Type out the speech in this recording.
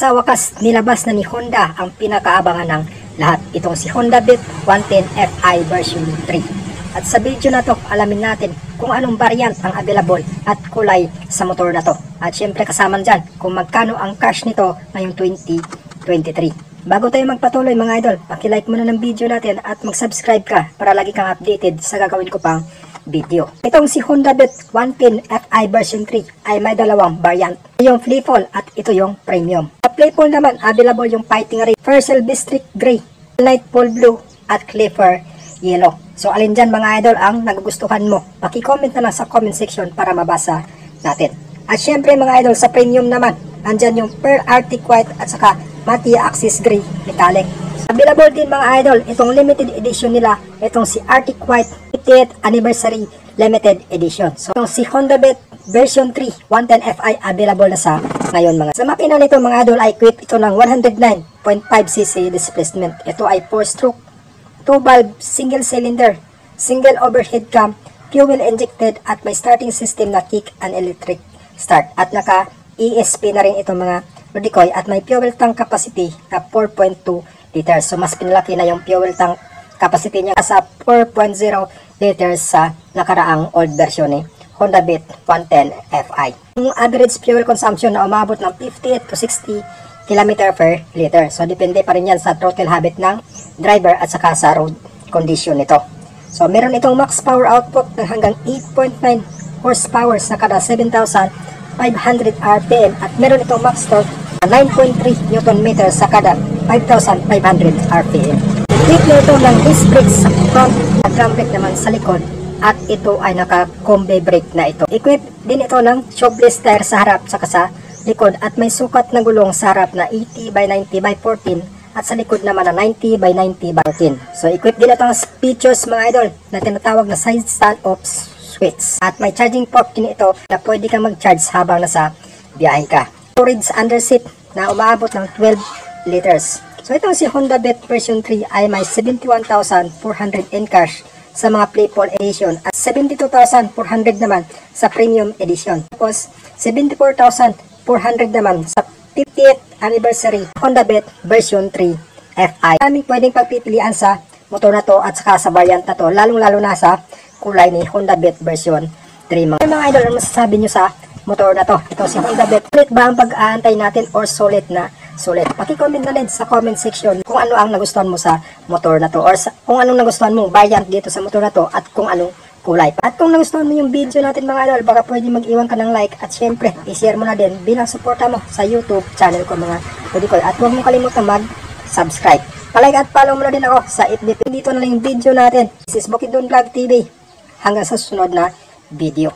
sa wakas, nilabas na ni Honda ang pinakaabangan ng lahat. Itong si Honda Beat 110 Fi version 3. At sa video na to, alamin natin kung anong variant ang available at kulay sa motor na to. At syempre kasama dyan kung magkano ang cash nito ngayong 2023. Bago tayo magpatuloy mga idol, paki-like muna ng video natin at mag-subscribe ka para lagi kang updated sa gagawin ko pang video. Itong si Honda Beat 110 Fi version 3 ay may dalawang variant. Ito yung Playful at ito yung Premium. Sa Playful naman, available yung Fighting Red, Fercel Bistric Gray, Nightfall Blue at Clipper Yellow. So alin dyan mga idol ang nagugustuhan mo? Paki-comment na lang sa comment section para mabasa natin. At syempre mga idol, sa Premium naman, andyan yung Pearl Arctic White at saka Matia Axis Gray Metallic. Available din mga idol, itong limited edition nila, itong si Arctic White 50th Anniversary Limited Edition. So itong si Honda Beat version 3 110 Fi available na sa ngayon mga. Sa makina nito mga idol ay equipped ito ng 109.5cc displacement. Ito ay 4-stroke, 2-valve, single cylinder, single overhead cam, fuel injected at may starting system na kick and electric start. At naka ESP na rin itong mga Rodicoy at may fuel tank capacity na 4.2 liters. So mas pinalaki na yung fuel tank capacity niya sa 4.0 liters sa nakaraang old version ni Honda Beat 110 Fi. Yung average fuel consumption na umabot ng 58 to 60 km per liter. So depende pa rin yan sa throttle habit ng driver at saka sa road condition nito. So meron itong max power output ng hanggang 8.9 horsepower sa kada 7,500 RPM at meron itong max torque na 9.3 Nm sa kada 5,500 RPM. Equipped na ito ng disc brakes sa front at drum brake naman sa likod at ito ay naka-combi brake na ito. Equipped din ito ng tubeless tire sa harap saka sa likod at may sukat na gulong sa harap na 80 by 90 by 14 at sa likod naman na 90 by 90 by 14. So equipped din ito ng features mga idol na tinatawag na side stand-off switch. At may charging port din ito na pwede kang mag-charge habang nasa biyahe ka. Storage under seat na umaabot ng 12 liters. So itong si Honda Beat version 3 ay may 71,400 in cash sa mga Playful edition at 72,400 naman sa Premium edition. Tapos 74,400 naman sa 50th Anniversary Honda Beat version 3 Fi. Kaming pwedeng pagpipilian sa motor na to at saka sa variant na to, lalong-lalo na sa kulay ni Honda Beat version 3. Mga idol, ano masasabi nyo sa motor na to? Ito si Honda Beat. Sulit ba ang pag-aantay natin or sulit na sulit? Paki-comment na din sa comment section kung ano ang nagustuhan mo sa motor na to or kung anong nagustuhan mo variant dito sa motor na to at kung anong kulay. At kung nagustuhan mo yung video natin mga idol, baka pwede mag-iwan ka ng like at syempre, i-share mo na din bilang suporta mo sa YouTube channel ko mga Rodicoy. At huwag mo kalimutan mag-subscribe. Palike at follow mo na din ako sa FB. Dito na lang yung video natin. This is Bukidnon Vlog TV. Hanggang sa susunod na video.